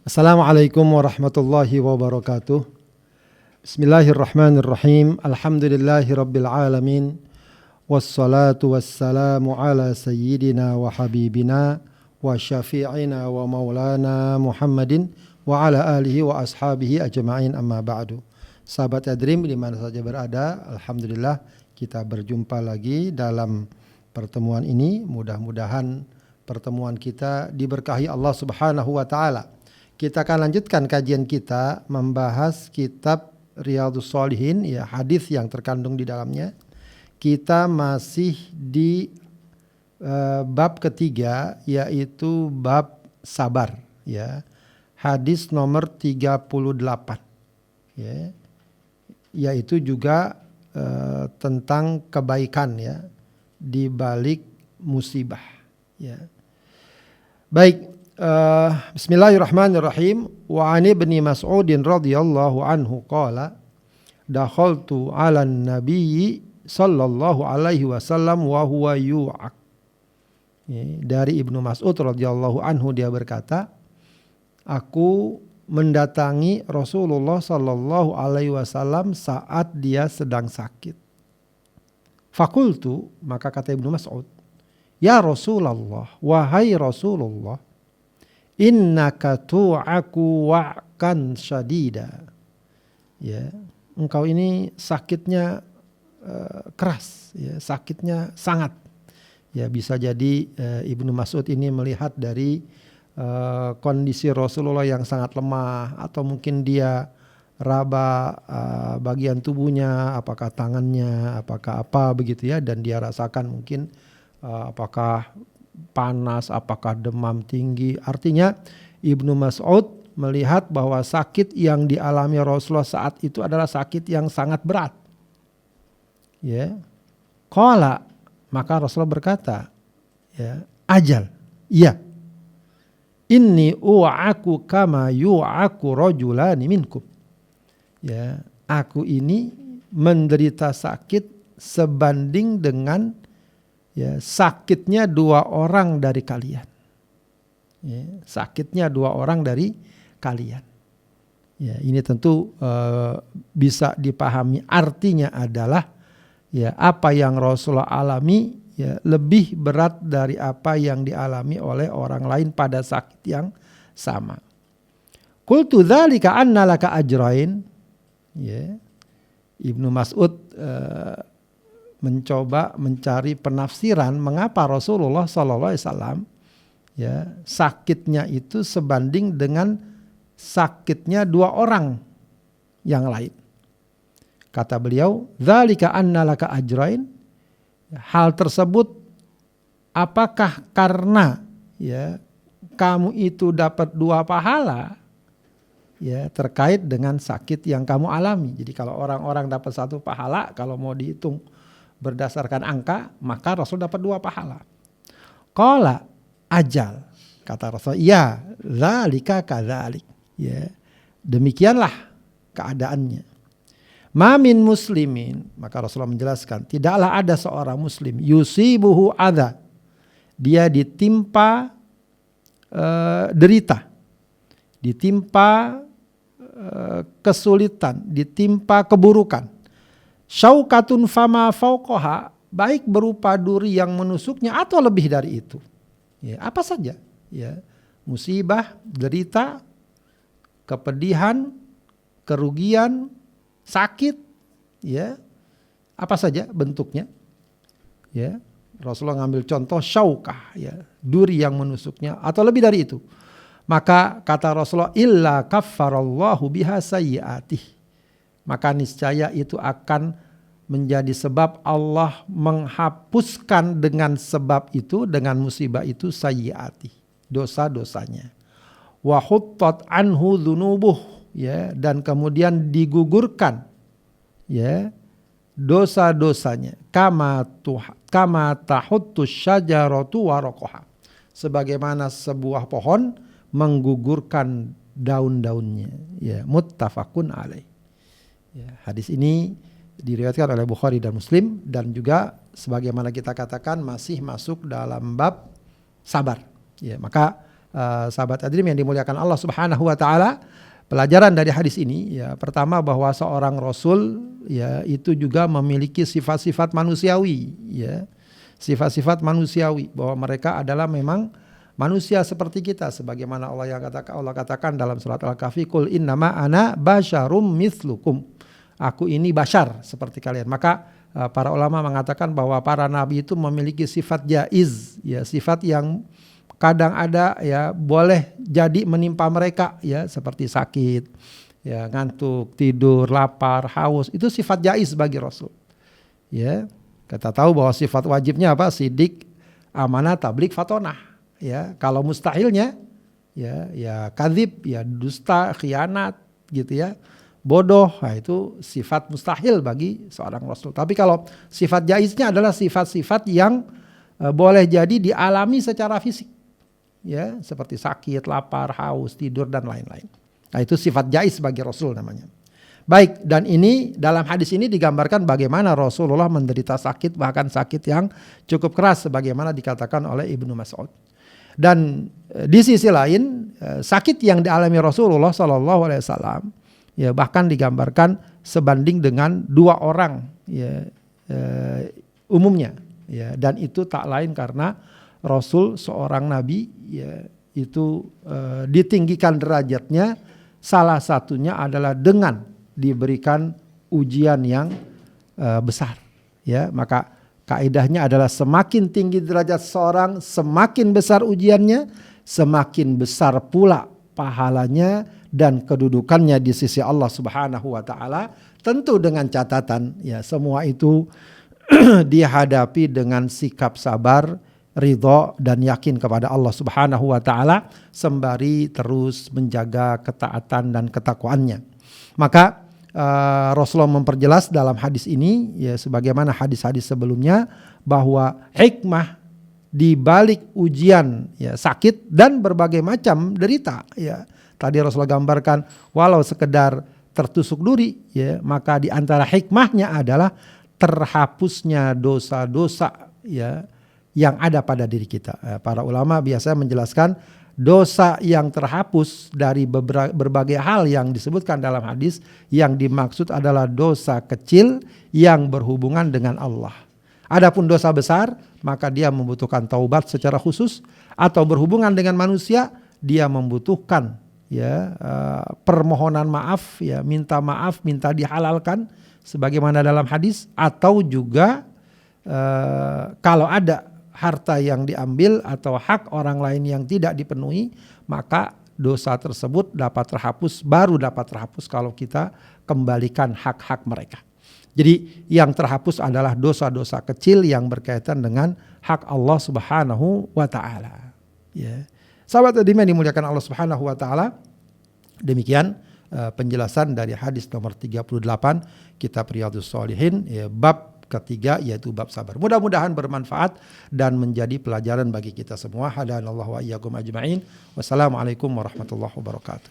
Assalamualaikum warahmatullahi wabarakatuh. Bismillahirrahmanirrahim. Alhamdulillahi rabbil alamin. Wassalatu wassalamu ala sayyidina wa habibina wa syafi'ina wa maulana Muhammadin wa ala alihi wa ashabihi ajma'in, amma ba'du. Sahabat Adrim di mana saja berada, alhamdulillah kita berjumpa lagi dalam pertemuan ini. Mudah-mudahan pertemuan kita diberkahi Allah Subhanahu wa taala. Kita akan lanjutkan kajian kita membahas kitab Riyadhus Shalihin, ya, hadis yang terkandung di dalamnya. Kita masih di bab ketiga, yaitu bab sabar, ya. Hadis nomor 38, ya. Yaitu juga tentang kebaikan, ya, di balik musibah, ya. Baik. Bismillahirrahmanirrahim. Wa an ibni Mas'udin radhiyallahu anhu qala dakhaltu 'alan nabiyyi sallallahu alaihi wasallam wa huwa yu'ak. Dari Ibnu Mas'ud radhiyallahu anhu, dia berkata, aku mendatangi Rasulullah sallallahu alaihi wasallam saat dia sedang sakit. Fakultu, maka kata Ibnu Mas'ud, ya Rasulullah, wahai Rasulullah, innaka tu'aku wa'kan syadida. Ya, engkau ini sakitnya keras, ya, sakitnya sangat. Ya, bisa jadi Ibnu Mas'ud ini melihat dari kondisi Rasulullah yang sangat lemah, atau mungkin dia raba bagian tubuhnya, apakah tangannya, apakah apa begitu, ya, dan dia rasakan mungkin apakah panas, apakah demam tinggi. Artinya Ibnu Mas'ud melihat bahwa sakit yang dialami Rasulullah saat itu adalah sakit yang sangat berat. Ya. Qala, maka Rasulullah berkata, ya, ajal, iya. Inni u'aku kama yu'aku rajulani minkum. Ya, aku ini menderita sakit sebanding dengan, ya, sakitnya dua orang dari kalian. Ya, sakitnya dua orang dari kalian. Ya, ini tentu bisa dipahami, artinya adalah, ya, apa yang Rasulullah alami, ya, lebih berat dari apa yang dialami oleh orang lain pada sakit yang sama. Qultu dzalika anna laka ajrain. Ya, Ibnu Mas'ud mencoba mencari penafsiran mengapa Rasulullah SAW, ya, sakitnya itu sebanding dengan sakitnya dua orang yang lain. Kata beliau, dzalika anna laka ajrain. Hal tersebut apakah karena, ya, kamu itu dapat dua pahala, ya, terkait dengan sakit yang kamu alami. Jadi kalau orang-orang dapat satu pahala, kalau mau dihitung berdasarkan angka, maka Rasul dapat dua pahala. Qala ajal, kata Rasul, ya, zalika kadzalik, ya, demikianlah keadaannya. Ma min muslimin, maka Rasulullah menjelaskan, tidaklah ada seorang muslim yusibuhu adza, dia ditimpa derita, ditimpa kesulitan, ditimpa keburukan, syaukatun fama fauqaha, baik berupa duri yang menusuknya atau lebih dari itu. Ya, apa saja, ya, musibah, derita, kepedihan, kerugian, sakit, ya, apa saja bentuknya. Ya, Rasulullah ngambil contoh syaukah, ya, duri yang menusuknya atau lebih dari itu. Maka kata Rasulullah, illa kaffarallahu biha sayyiatih. Maka niscaya itu akan menjadi sebab Allah menghapuskan dengan sebab itu, dengan musibah itu, sayyiati, dosa-dosanya. Wa huttat anhu dzunubuh, ya, dan kemudian digugurkan, ya, dosa-dosanya. Kama tahuttus syajaratu waraqaha, sebagaimana sebuah pohon menggugurkan daun-daunnya. Ya, muttafaqun alaih. Ya, hadis ini diriwayatkan oleh Bukhari dan Muslim, dan juga sebagaimana kita katakan masih masuk dalam bab sabar. Ya, maka sahabat Adrim yang dimuliakan Allah Subhanahu wa taala, pelajaran dari hadis ini ya, pertama bahwa seorang rasul ya itu juga memiliki sifat-sifat manusiawi ya. Sifat-sifat manusiawi, bahwa mereka adalah memang manusia seperti kita, sebagaimana Allah katakan dalam surat Al-Kahfi, qul innama ana basyarum mithlukum, aku ini bashar seperti kalian. Maka para ulama mengatakan bahwa para nabi itu memiliki sifat jaiz ya, sifat yang kadang ada ya boleh jadi menimpa mereka ya, seperti sakit ya, ngantuk, tidur, lapar, haus, itu sifat jaiz bagi rasul ya. Kita tahu bahwa sifat wajibnya apa? Sidik, amanah, tabligh, fatonah. Ya, kalau mustahilnya ya kadzib, ya dusta, khianat gitu ya. Bodoh, nah itu sifat mustahil bagi seorang rasul. Tapi kalau sifat jaiznya adalah sifat-sifat yang boleh jadi dialami secara fisik. Ya, seperti sakit, lapar, haus, tidur dan lain-lain. Nah, itu sifat jaiz bagi rasul namanya. Baik, dan ini dalam hadis ini digambarkan bagaimana Rasulullah menderita sakit, bahkan sakit yang cukup keras sebagaimana dikatakan oleh Ibnu Mas'ud. Dan di sisi lain sakit yang dialami Rasulullah SAW ya bahkan digambarkan sebanding dengan 2 orang ya, umumnya ya, dan itu tak lain karena Rasul seorang nabi ya, itu ditinggikan derajatnya, salah satunya adalah dengan diberikan ujian yang besar ya. Maka kaidahnya adalah semakin tinggi derajat seorang, semakin besar ujiannya, semakin besar pula pahalanya dan kedudukannya di sisi Allah Subhanahu wa taala. Tentu dengan catatan ya, semua itu dihadapi dengan sikap sabar, ridho dan yakin kepada Allah Subhanahu wa taala, sembari terus menjaga ketaatan dan ketakwaannya. Maka Rasulullah memperjelas dalam hadis ini ya, sebagaimana hadis-hadis sebelumnya, bahwa hikmah di balik ujian ya, sakit dan berbagai macam derita ya. Tadi Rasulullah gambarkan walau sekedar tertusuk duri ya, maka di antara hikmahnya adalah terhapusnya dosa-dosa ya yang ada pada diri kita. Para ulama biasa menjelaskan dosa yang terhapus dari berbagai hal yang disebutkan dalam hadis, yang dimaksud adalah dosa kecil yang berhubungan dengan Allah. Adapun dosa besar, maka dia membutuhkan taubat secara khusus, atau berhubungan dengan manusia, dia membutuhkan ya permohonan maaf ya, minta maaf, minta dihalalkan sebagaimana dalam hadis, atau juga kalau ada harta yang diambil atau hak orang lain yang tidak dipenuhi, maka dosa tersebut dapat terhapus, baru dapat terhapus kalau kita kembalikan hak-hak mereka. Jadi yang terhapus adalah dosa-dosa kecil yang berkaitan dengan hak Allah Subhanahu wa taala. Ya. Sahabat Adrim yang dimuliakan Allah Subhanahu wa taala, demikian penjelasan dari hadis nomor 38 kitab Riyadhus Shalihin ya, bab ketiga, yaitu bab sabar. Mudah-mudahan bermanfaat dan menjadi pelajaran bagi kita semua. Hadanallahu wa iyyakum ajma'in. Wassalamualaikum warahmatullahi wabarakatuh.